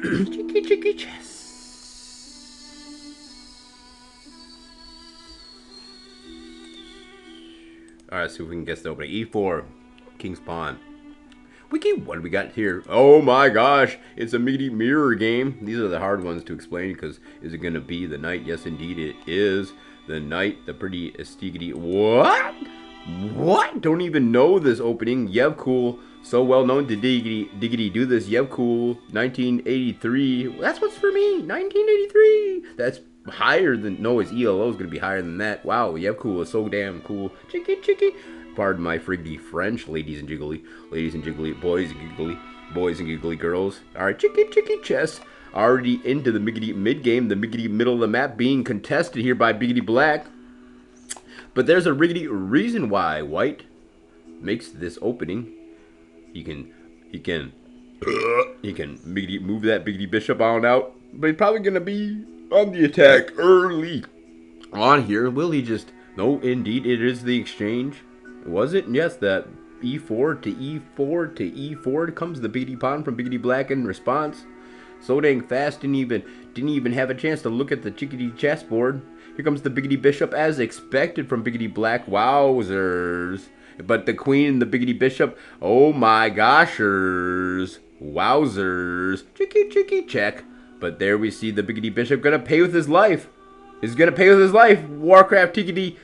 Cheeky chess. Alright, see if we can guess the opening. E4, King's Pawn. Wiki, what do we got here? Oh my gosh, it's a meaty mirror game. These are the hard ones to explain because is it going to be the knight? Yes, indeed it is. The knight, the pretty estigity. What? What? Don't even know this opening. Yev Cool, so well known to Diggity do this. Yev Cool, 1983. That's what's for me. 1983. That's higher than, no, his ELO is going to be higher than that. Wow, Yev Cool is so damn cool. Chicky. Pardon my friggity French, ladies and jiggly, boys and giggly girls. All right, chicky chess. Already into the miggity mid game, the miggity middle of the map being contested here by Biggity Black. But there's a riggity reason why White makes this opening. He can miggity move that biggity bishop on out, but he's probably gonna be on the attack early on here. Will he just? No, indeed, it is the exchange. Was it? Yes, that E4 to E4 to E4 comes the biggity pawn from Biggity Black in response. So dang fast, didn't even have a chance to look at the chickadee chessboard. Here comes the biggity bishop as expected from Biggity Black. Wowzers. But the queen and the biggity bishop, oh my goshers. Wowzers. Chicky check. But there we see the biggity bishop gonna pay with his life. Is gonna pay with his life. Warcraft Tiggity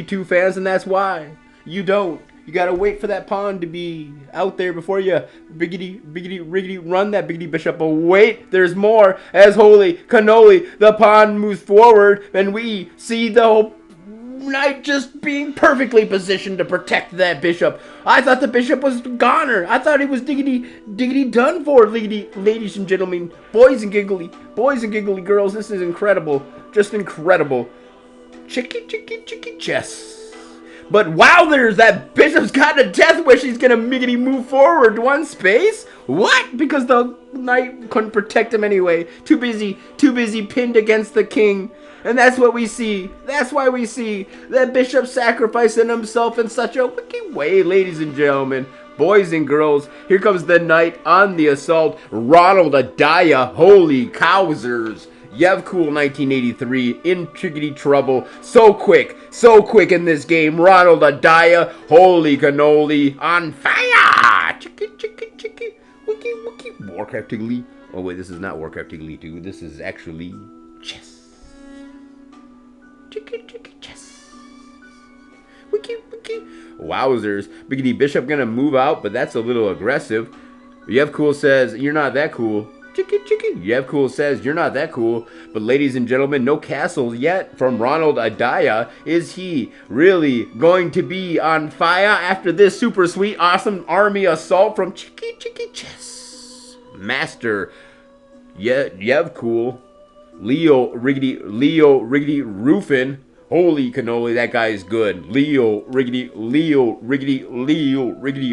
2 fans, and that's why. You don't. You gotta wait for that pawn to be out there before you riggity run that biggity bishop. But wait, there's more. As holy cannoli, the pawn moves forward, and we see the whole knight just being perfectly positioned to protect that bishop. I thought the bishop was goner. I thought he was diggity done for, ladies and gentlemen, boys and giggly girls. This is incredible, just incredible. Chicky chess. But wow, there's that bishop's got a death wish. He's gonna miggity move forward one space. What? Because the knight couldn't protect him anyway. Too busy pinned against the king. And that's what we see. That's why we see that bishop sacrificing himself in such a wicked way, ladies and gentlemen, boys and girls. Here comes the knight on the assault. Ronald Adaya, holy cowsers. Yev Cool 1983 in triggity trouble. So quick in this game. Ronald Adaya, holy cannoli, on fire. Chicky. Wiki. Warcraft Tiggly. Oh wait, this is not Warcraft Tiggly 2. This is actually chess. Chicky chess. Wiki. Wowzers. Biggity Bishop gonna move out, but that's a little aggressive. Yev Cool says, you're not that cool. Chicky. Yev Cool says, you're not that cool. But ladies and gentlemen, no castle yet from Ronald Adaya. Is he really going to be on fire after this super sweet, awesome army assault from Chicky Chess? Master Yev Cool. Leo Riggedy Roofin. Holy cannoli, that guy is good. Leo Riggedy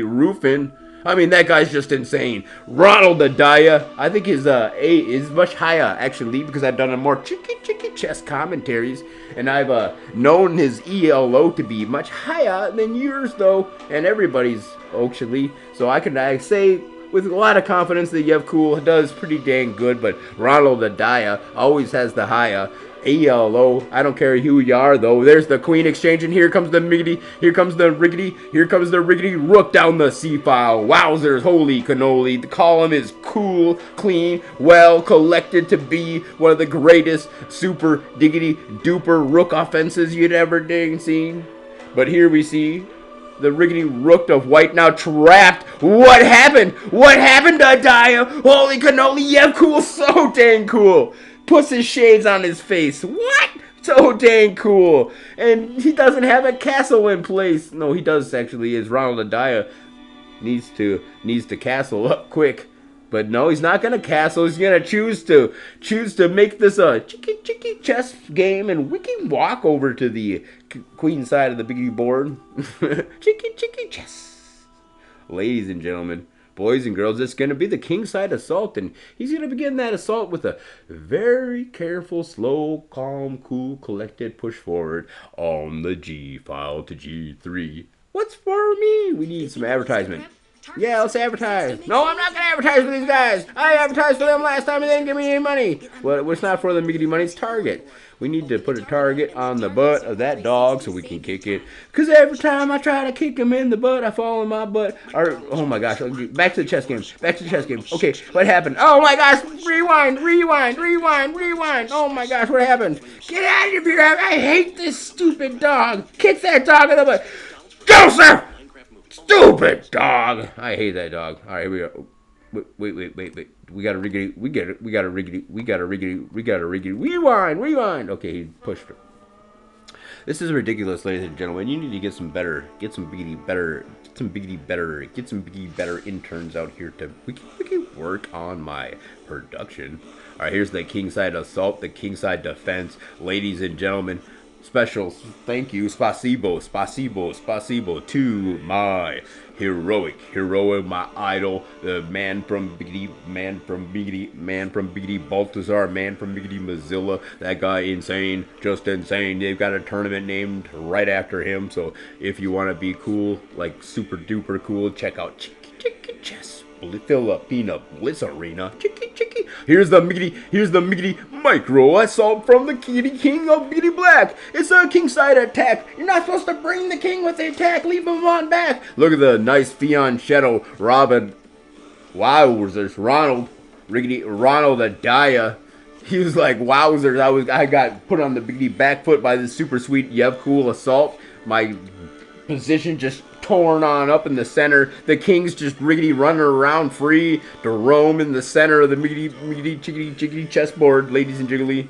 Roofin. I mean, that guy's just insane. Ronald Adaya. I think his A is much higher, actually, because I've done a more chicky chess commentaries, and I've known his ELO to be much higher than yours, though, and everybody's, actually. So I say with a lot of confidence that Yev Cool does pretty dang good, but Ronald Adaya always has the higher ELO. I don't care who you are, though. There's the queen exchange, and here comes the miggity, here comes the riggedy rook down the c-file. Wowzers, holy cannoli. The column is cool, clean, well collected to be one of the greatest super diggity duper rook offenses you'd ever dang seen. But here we see the riggedy rook of white now trapped. What happened? What happened to Adaya? Holy cannoli, Yev Cool, so dang cool. Puts his shades on his face. What? So dang cool. And he doesn't have a castle in place. No, he does actually. Is Ronald Adaya needs to castle up quick. But no, he's not gonna castle. He's gonna choose to make this a chicky chess game, and we can walk over to the queen side of the biggie board. chicky chess, ladies and gentlemen, boys and girls. It's gonna be the king side assault, and he's gonna begin that assault with a very careful, slow, calm, cool, collected push forward on the G file to G3. What's for me? We need some advertisement. Yeah, let's advertise. No, I'm not gonna advertise for these guys. I advertised for them last time and they didn't give me any money. Well, it's not for the Miggity money, it's Target. We need to put a target on the butt of that dog so we can kick it. Cause every time I try to kick him in the butt, I fall in my butt. Or, oh my gosh, back to the chess game. Back to the chess game. Okay, what happened? Oh my gosh, rewind. Oh my gosh, what happened? Get out of here. I hate this stupid dog. Kick that dog in the butt. Go, sir! Stupid dog! I hate that dog. All right, here we go. Wait. We gotta riggedy. We gotta riggedy. Rewind. Okay, he pushed her. This is ridiculous, ladies and gentlemen. You need to get some biggity better interns out here to we can work on my production. All right, here's the kingside assault, the kingside defense, ladies and gentlemen. Special thank you, spasibo to my heroic, my idol, the man from Biggity Baltazar, man from Biggity Mozilla. That guy insane, just insane. They've got a tournament named right after him. So if you want to be cool, like super duper cool, check out Chicky Chess Filipina Blitz Arena. Chicky. Here's the Miggity Micro Assault from the King of Biggity Black. It's a kingside attack. You're not supposed to bring the king with the attack. Leave him on back. Look at the nice fianchetto Robin. Wowzers. Ronald Adaya. He was like, wowzers. I got put on the Biggity back foot by this super sweet Cool assault. My position just torn on up in the center. The king's just riggedy running around free to roam in the center of the miggity chickity chessboard, ladies and jiggly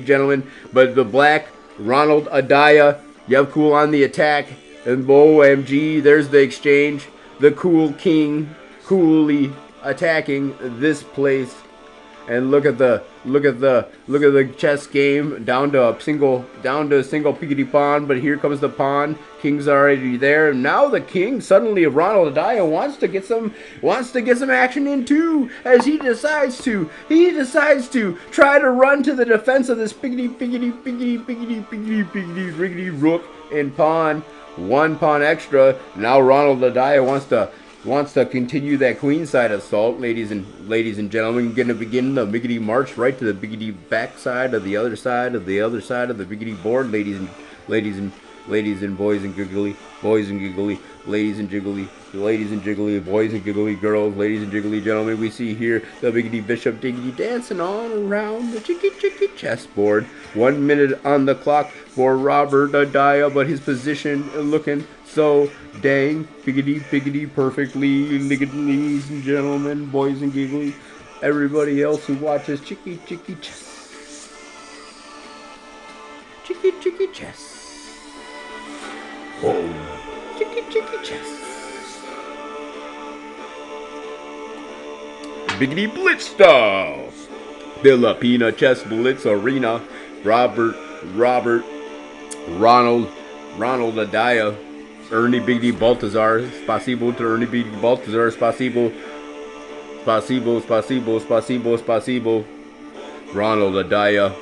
gentlemen. But the black Ronald Adaya, Cool on the attack, and OMG, there's the exchange. The cool king coolly attacking this place. And look at the chess game down to a single piggity pawn, but here comes the pawn. King's already there. Now the king suddenly Ronald Adaya wants to get some action in too, as he decides to try to run to the defense of this piggity rook and pawn. One pawn extra. Now Ronald Adaya wants to continue that queenside assault, ladies and gentlemen. Going to begin the Miggity march right to the Biggity backside of the other side of the Biggity board, ladies and boys and giggly, ladies and jiggly, boys and giggly girls, ladies and jiggly gentlemen. We see here the Biggity Bishop Diggity dancing on around the chicky chessboard. 1 minute on the clock for Robert Adaya, but his position looking so dang biggity perfectly, ladies and gentlemen, boys and giggly, everybody else who watches chicky chess. Chicky chess. Oh, chicky chess. Biggity Blitz style. Filipina Chess Blitz Arena. Ronald Adaya. Ernie Biggity Baltazar. Spasibo to Ernie Biggity Baltazar. Spasibo. Ronald Adaya.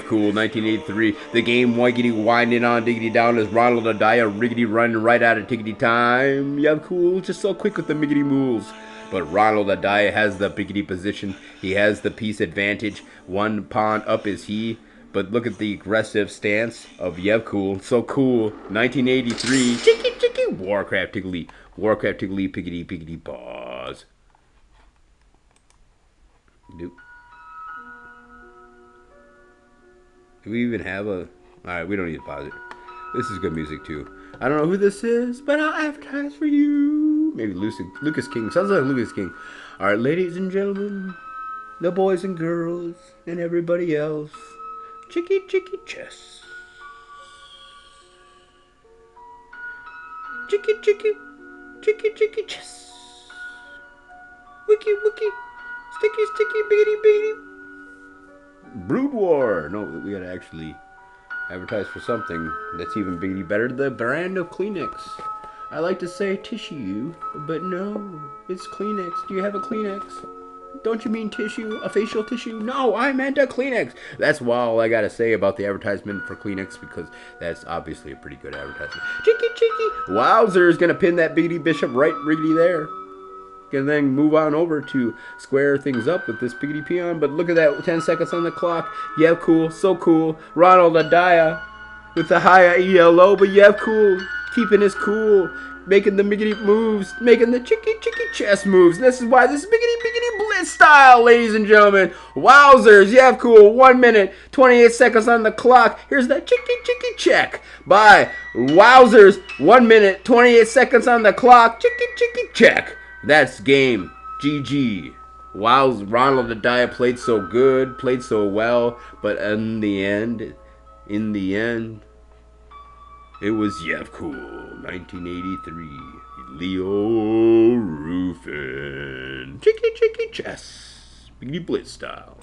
Cool, 1983. The game wiggity winding on diggity down as Ronald Adaya riggity running right out of tiggity time. Cool, just so quick with the miggity moves. But Ronald Adaya has the biggity position. He has the piece advantage. One pawn up is he. But look at the aggressive stance of Cool. So cool. 1983. Chicky. Warcraft Tiggly, piggity pause. Do we even have a... Alright, we don't need to pause it. This is good music too. I don't know who this is, but I'll advertise for you. Maybe Lucas King. Sounds like Lucas King. Alright, ladies and gentlemen, the boys and girls, and everybody else. Chicky chess. Chicky chess. Wiki. Sticky, biggity. Brood War. No, we gotta actually advertise for something that's even biggity better. The brand of Kleenex. I like to say tissue, but no, it's Kleenex. Do you have a Kleenex? Don't you mean tissue? A facial tissue? No, I meant a Kleenex. That's all I gotta say about the advertisement for Kleenex, because that's obviously a pretty good advertisement. Cheeky, cheeky. Wowzer's gonna pin that Biggity Bishop right riggedy there. And then move on over to square things up with this Biggity Peon. But look at that, 10 seconds on the clock. Yeah, cool, so cool. Ronald Adaya with the high ELO, but yeah, cool. Keeping his cool. Making the Biggity moves. Making the chicky chest moves. And this is why this is Biggity Blitz style, ladies and gentlemen. Wowzers, yeah, cool. 1 minute, 28 seconds on the clock. Here's that chicky check by Wowzers. 1 minute, 28 seconds on the clock. Chicky check. That's game. GG. Wow, Ronald Adaya played so good, played so well, but in the end, it was Yev Cool, 1983. Leo Ruffin. Chicky chess. Biggity Blitz style.